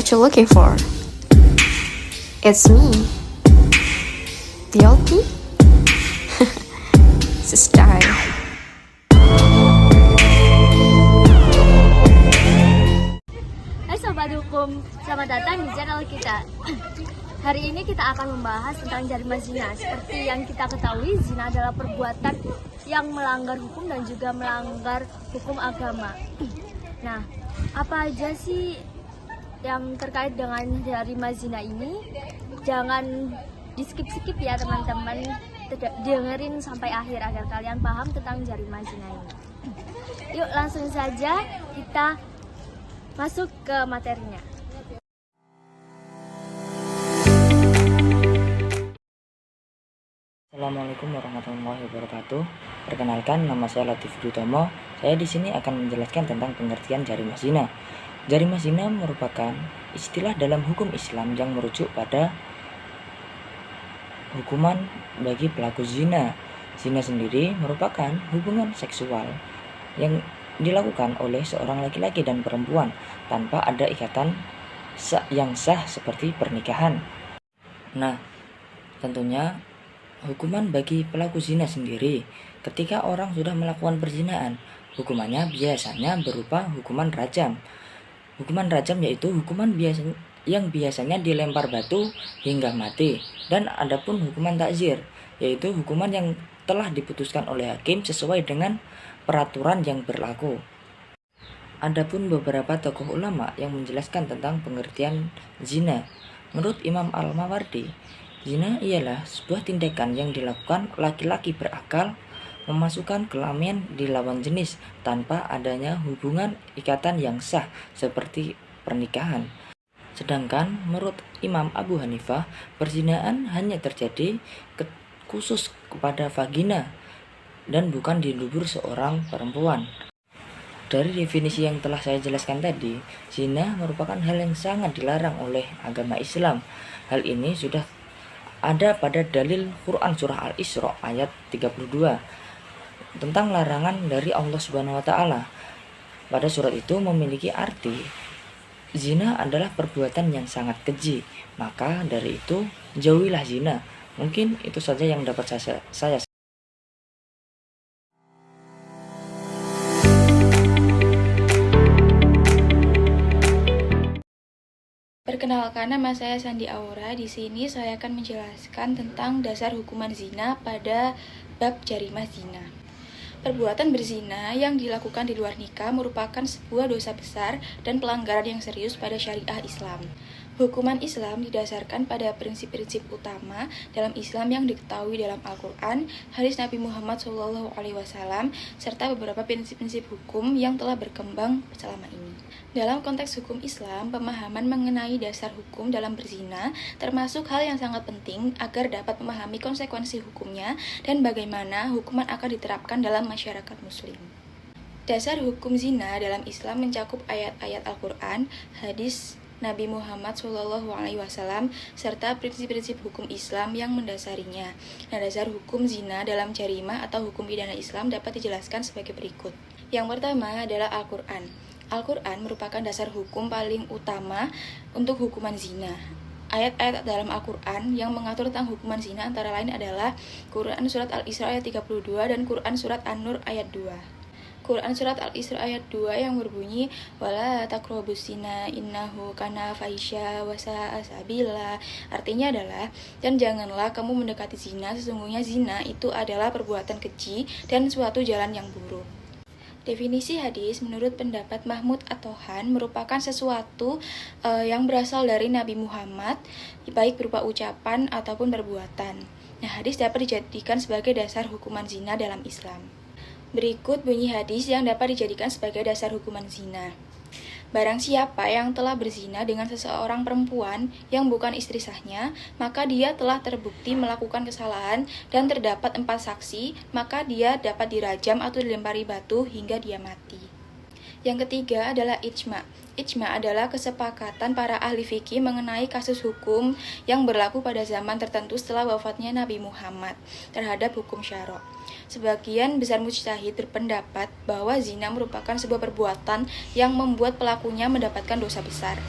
what you're looking for. It's me, the old me. It's time. Hai Sobat Hukum, selamat datang di channel kita. Hari ini kita akan membahas tentang jarima zina. Seperti yang kita ketahui, zina adalah perbuatan yang melanggar hukum dan juga melanggar hukum agama. Nah, apa aja sih yang terkait dengan jarima zina ini? Jangan di skip-skip ya teman-teman, dengerin sampai akhir agar kalian paham tentang jarima zina ini. Yuk langsung saja kita masuk ke materinya. Assalamualaikum warahmatullahi wabarakatuh. Perkenalkan, nama saya Latif Dutomo. Saya di sini akan menjelaskan tentang pengertian jarima zina. Jarima zina merupakan istilah dalam hukum Islam yang merujuk pada hukuman bagi pelaku zina. Zina sendiri merupakan hubungan seksual yang dilakukan oleh seorang laki-laki dan perempuan tanpa ada ikatan yang sah seperti pernikahan. Nah, tentunya hukuman bagi pelaku zina sendiri, ketika orang sudah melakukan perzinahan, hukumannya biasanya berupa hukuman rajam. Hukuman rajam yaitu hukuman yang biasanya dilempar batu hingga mati. Dan adapun hukuman takzir, yaitu hukuman yang telah diputuskan oleh hakim sesuai dengan peraturan yang berlaku. Adapun beberapa tokoh ulama yang menjelaskan tentang pengertian zina. Menurut Imam Al-Mawardi, zina ialah sebuah tindakan yang dilakukan laki-laki berakal memasukkan kelamin di lawan jenis tanpa adanya hubungan ikatan yang sah seperti pernikahan. Sedangkan menurut Imam Abu Hanifah, perzinahan hanya terjadi khusus kepada vagina dan bukan di dubur seorang perempuan. Dari definisi yang telah saya jelaskan tadi, zina merupakan hal yang sangat dilarang oleh agama Islam. Hal ini sudah ada pada dalil Quran surah Al-Isra ayat 32 tentang larangan dari Allah Subhanahu wa taala. Pada surat itu memiliki arti zina adalah perbuatan yang sangat keji, maka dari itu jauhilah zina. Mungkin itu saja yang dapat saya Perkenalkan, nama saya Sandi Aura. Di sini saya akan menjelaskan tentang dasar hukuman zina pada bab jarima zina. Perbuatan berzina yang dilakukan di luar nikah merupakan sebuah dosa besar dan pelanggaran yang serius pada syariah Islam. Hukuman Islam didasarkan pada prinsip-prinsip utama dalam Islam yang diketahui dalam Al-Quran, hadis Nabi Muhammad SAW, serta beberapa prinsip-prinsip hukum yang telah berkembang selama ini. Dalam konteks hukum Islam, pemahaman mengenai dasar hukum dalam berzina termasuk hal yang sangat penting agar dapat memahami konsekuensi hukumnya dan bagaimana hukuman akan diterapkan dalam masyarakat muslim. Dasar hukum zina dalam Islam mencakup ayat-ayat Al-Quran, hadis Nabi Muhammad SAW, serta prinsip-prinsip hukum Islam yang mendasarinya. Nah, dasar hukum zina dalam jarima atau hukum pidana Islam dapat dijelaskan sebagai berikut. Yang pertama adalah Al-Quran. Al-Quran merupakan dasar hukum paling utama untuk hukuman zina. Ayat-ayat dalam Al-Quran yang mengatur tentang hukuman zina antara lain adalah Quran Surat Al-Isra ayat 32 dan Quran Surat An-Nur ayat 2. Quran Surat Al-Isra ayat 2 yang berbunyi wala taqrabus zina innahu kana fahisya wa sa'a sabila. Artinya adalah, dan janganlah kamu mendekati zina, sesungguhnya zina itu adalah perbuatan keji dan suatu jalan yang buruk. Definisi hadis menurut pendapat Mahmud At-Tohan merupakan sesuatu yang berasal dari Nabi Muhammad, baik berupa ucapan ataupun perbuatan. Nah, hadis dapat dijadikan sebagai dasar hukuman zina dalam Islam. Berikut bunyi hadis yang dapat dijadikan sebagai dasar hukuman zina. Barang siapa yang telah berzina dengan seseorang perempuan yang bukan istri sahnya, maka dia telah terbukti melakukan kesalahan dan terdapat 4 saksi, maka dia dapat dirajam atau dilempari batu hingga dia mati. Yang ketiga adalah ijma. Ijma adalah kesepakatan para ahli fikih mengenai kasus hukum yang berlaku pada zaman tertentu setelah wafatnya Nabi Muhammad terhadap hukum syara'. Sebagian besar mujtahid berpendapat bahwa zina merupakan sebuah perbuatan yang membuat pelakunya mendapatkan dosa besar.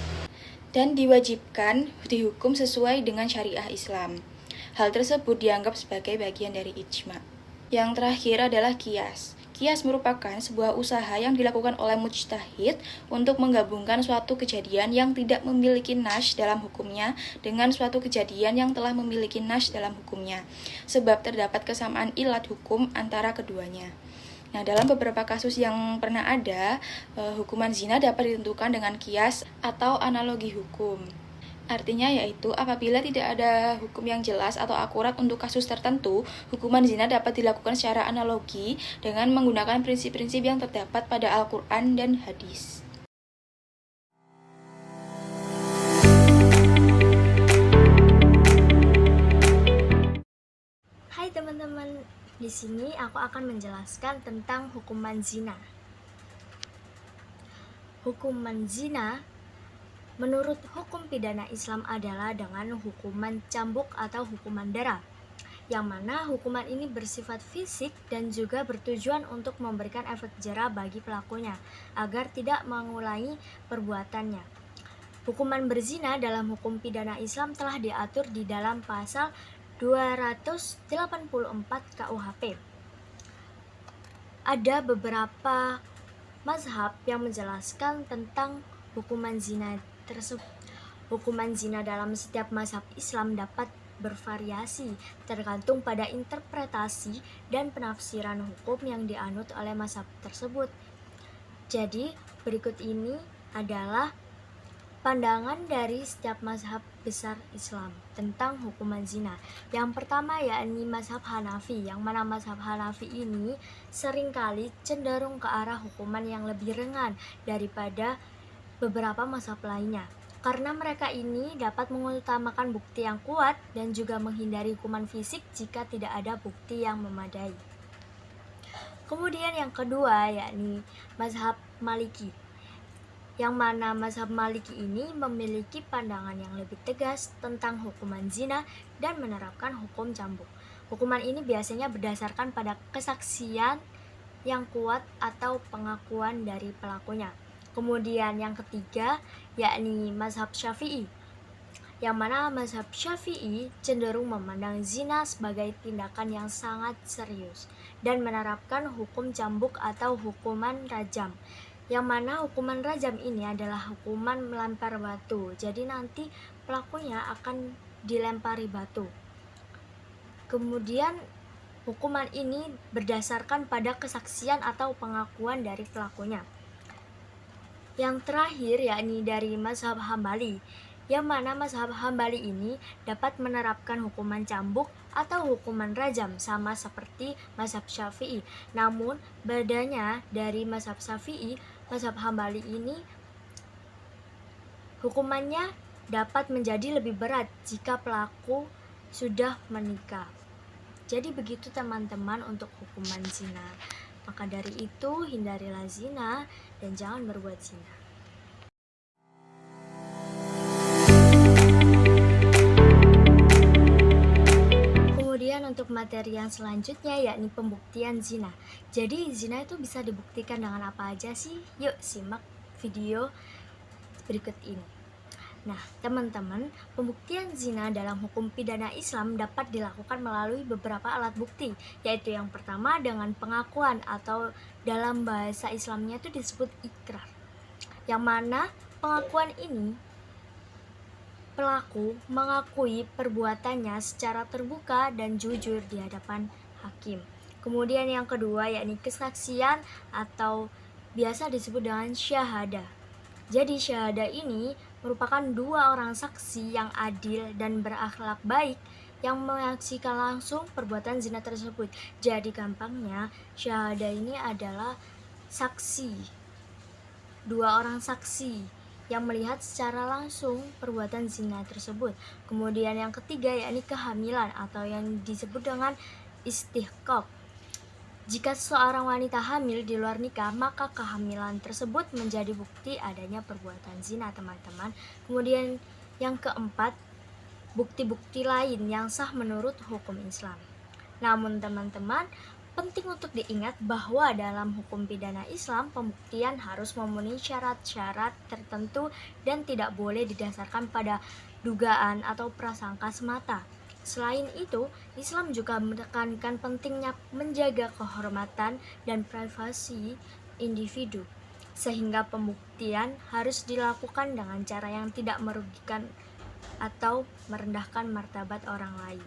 dan diwajibkan dihukum sesuai dengan syariah Islam. Hal tersebut dianggap sebagai bagian dari ijma. Yang terakhir adalah qiyas. Qiyas merupakan sebuah usaha yang dilakukan oleh mujtahid untuk menggabungkan suatu kejadian yang tidak memiliki nas dalam hukumnya dengan suatu kejadian yang telah memiliki nas dalam hukumnya, sebab terdapat kesamaan ilat hukum antara keduanya. Nah, dalam beberapa kasus yang pernah ada, hukuman zina dapat ditentukan dengan qiyas atau analogi hukum. Artinya yaitu apabila tidak ada hukum yang jelas atau akurat untuk kasus tertentu, hukuman zina dapat dilakukan secara analogi dengan menggunakan prinsip-prinsip yang terdapat pada Al-Quran dan hadis. Hai teman-teman, di sini aku akan menjelaskan tentang hukuman zina. Hukuman zina menurut hukum pidana Islam adalah dengan hukuman cambuk atau hukuman darah, yang mana hukuman ini bersifat fisik dan juga bertujuan untuk memberikan efek jera bagi pelakunya agar tidak mengulangi perbuatannya. Hukuman berzina dalam hukum pidana Islam telah diatur di dalam pasal 284 KUHP. Ada beberapa mazhab yang menjelaskan tentang hukuman zina tersebut. Hukuman zina dalam setiap mazhab Islam dapat bervariasi tergantung pada interpretasi dan penafsiran hukum yang dianut oleh mazhab tersebut. Jadi, berikut ini adalah pandangan dari setiap mazhab besar Islam tentang hukuman zina. Yang pertama yakni mazhab Hanafi, yang mana mazhab Hanafi ini seringkali cenderung ke arah hukuman yang lebih ringan daripada beberapa mazhab lainnya, karena mereka ini dapat mengutamakan bukti yang kuat dan juga menghindari hukuman fisik jika tidak ada bukti yang memadai. Kemudian yang kedua yakni mazhab Maliki, yang mana mazhab Maliki ini memiliki pandangan yang lebih tegas tentang hukuman zina dan menerapkan hukum cambuk. Hukuman ini biasanya berdasarkan pada kesaksian yang kuat atau pengakuan dari pelakunya. Kemudian yang ketiga yakni mazhab Syafi'i, yang mana mazhab Syafi'i cenderung memandang zina sebagai tindakan yang sangat serius dan menerapkan hukum cambuk atau hukuman rajam, yang mana hukuman rajam ini adalah hukuman melempar batu. Jadi nanti pelakunya akan dilempari batu. Kemudian hukuman ini berdasarkan pada kesaksian atau pengakuan dari pelakunya. Yang terakhir yakni dari mazhab Hambali, yang mana mazhab Hambali ini dapat menerapkan hukuman cambuk atau hukuman rajam sama seperti mazhab Syafi'i. Namun bedanya dari mazhab Syafi'i, mazhab Hambali ini hukumannya dapat menjadi lebih berat jika pelaku sudah menikah. Jadi begitu teman-teman untuk hukuman zina. Maka dari itu hindarilah zina dan jangan berbuat zina. Kemudian untuk materi yang selanjutnya yakni pembuktian zina. Jadi zina itu bisa dibuktikan dengan apa aja sih? Yuk simak video berikut ini. Nah, teman-teman, pembuktian zina dalam hukum pidana Islam dapat dilakukan melalui beberapa alat bukti, yaitu yang pertama dengan pengakuan atau dalam bahasa Islamnya itu disebut ikrar. Yang mana pengakuan ini pelaku mengakui perbuatannya secara terbuka dan jujur di hadapan hakim. Kemudian yang kedua yakni kesaksian atau biasa disebut dengan syahadah. Jadi syahadah ini merupakan dua orang saksi yang adil dan berakhlak baik yang menyaksikan langsung perbuatan zina tersebut. Jadi gampangnya syahadah ini adalah saksi, dua orang saksi yang melihat secara langsung perbuatan zina tersebut. Kemudian yang ketiga yakni kehamilan atau yang disebut dengan istihqaq. Jika seorang wanita hamil di luar nikah, maka kehamilan tersebut menjadi bukti adanya perbuatan zina, teman-teman. Kemudian yang keempat, bukti-bukti lain yang sah menurut hukum Islam. Namun teman-teman, Penting untuk diingat bahwa dalam hukum pidana Islam, pembuktian harus memenuhi syarat-syarat tertentu dan tidak boleh didasarkan pada dugaan atau prasangka semata. Selain itu, Islam juga menekankan pentingnya menjaga kehormatan dan privasi individu, sehingga pembuktian harus dilakukan dengan cara yang tidak merugikan atau merendahkan martabat orang lain.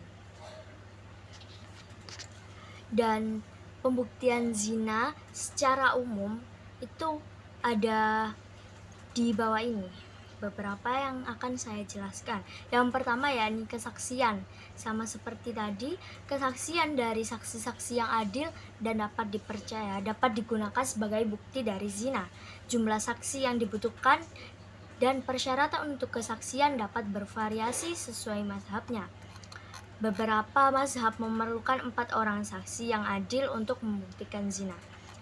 Dan pembuktian zina secara umum itu ada di bawah ini. Beberapa yang akan saya jelaskan. Yang pertama yakni kesaksian. Sama seperti tadi, kesaksian dari saksi-saksi yang adil dan dapat dipercaya dapat digunakan sebagai bukti dari zina. Jumlah saksi yang dibutuhkan dan persyaratan untuk kesaksian dapat bervariasi sesuai mazhabnya. Beberapa mazhab memerlukan 4 orang saksi yang adil untuk membuktikan zina.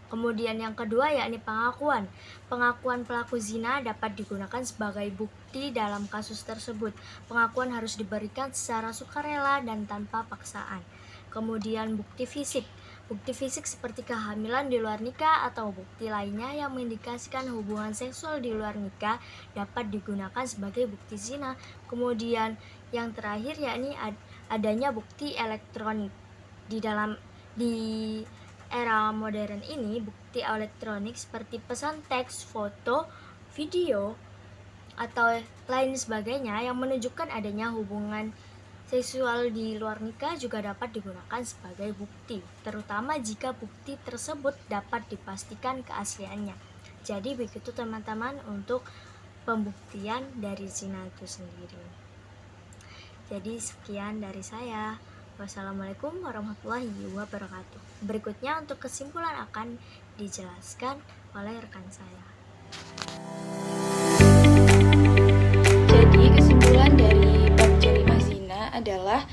Kemudian yang kedua yakni pengakuan. Pengakuan pelaku zina dapat digunakan sebagai bukti dalam kasus tersebut. Pengakuan harus diberikan secara sukarela dan tanpa paksaan. Kemudian bukti fisik. Bukti fisik seperti kehamilan di luar nikah atau bukti lainnya yang mengindikasikan hubungan seksual di luar nikah dapat digunakan sebagai bukti zina. Kemudian yang terakhir yakni adanya bukti elektronik. Di era modern ini, bukti elektronik seperti pesan teks, foto, video, atau lain sebagainya yang menunjukkan adanya hubungan seksual di luar nikah juga dapat digunakan sebagai bukti, terutama jika bukti tersebut dapat dipastikan keasliannya. Jadi begitu teman-teman untuk pembuktian dari zina itu sendiri. Jadi sekian dari saya. Wassalamualaikum warahmatullahi wabarakatuh. Berikutnya untuk kesimpulan akan dijelaskan oleh rekan saya. Jadi kesimpulan dari bab jarimah zina adalah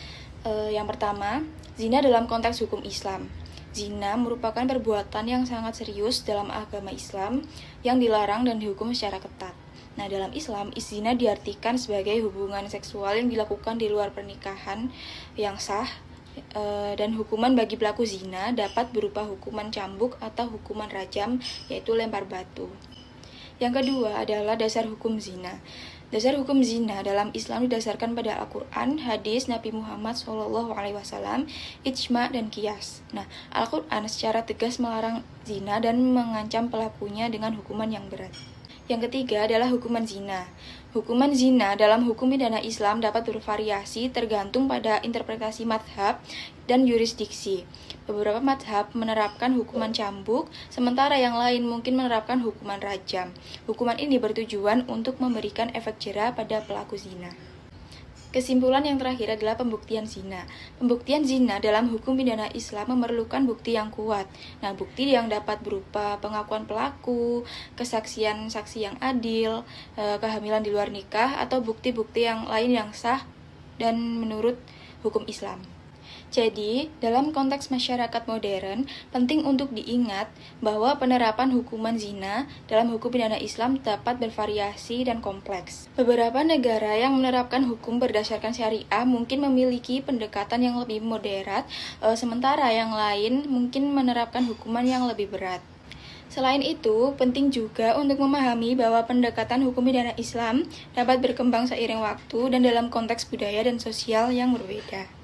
yang pertama, zina dalam konteks hukum Islam. Zina merupakan perbuatan yang sangat serius dalam agama Islam yang dilarang dan dihukum secara ketat. Nah, dalam Islam, zina diartikan sebagai hubungan seksual yang dilakukan di luar pernikahan yang sah, dan hukuman bagi pelaku zina dapat berupa hukuman cambuk atau hukuman rajam, yaitu lempar batu. Yang kedua adalah dasar hukum zina. Dasar hukum zina dalam Islam didasarkan pada Al-Quran, hadis Nabi Muhammad SAW, ijma, dan qiyas. Nah, Al-Quran secara tegas melarang zina dan mengancam pelakunya dengan hukuman yang berat. Yang ketiga adalah hukuman zina. Hukuman zina dalam hukum pidana Islam dapat bervariasi tergantung pada interpretasi madhab dan yurisdiksi. Beberapa madhab menerapkan hukuman cambuk, sementara yang lain mungkin menerapkan hukuman rajam. Hukuman ini bertujuan untuk memberikan efek jera pada pelaku zina. Kesimpulan yang terakhir adalah pembuktian zina. Pembuktian zina dalam hukum pidana Islam memerlukan bukti yang kuat. Nah, bukti yang dapat berupa pengakuan pelaku, kesaksian saksi yang adil, kehamilan di luar nikah, atau bukti-bukti yang lain yang sah dan menurut hukum Islam. Jadi, dalam konteks masyarakat modern, penting untuk diingat bahwa penerapan hukuman zina dalam hukum pidana Islam dapat bervariasi dan kompleks. Beberapa negara yang menerapkan hukum berdasarkan syariah mungkin memiliki pendekatan yang lebih moderat, sementara yang lain mungkin menerapkan hukuman yang lebih berat. Selain itu, penting juga untuk memahami bahwa pendekatan hukum pidana Islam dapat berkembang seiring waktu dan dalam konteks budaya dan sosial yang berbeda.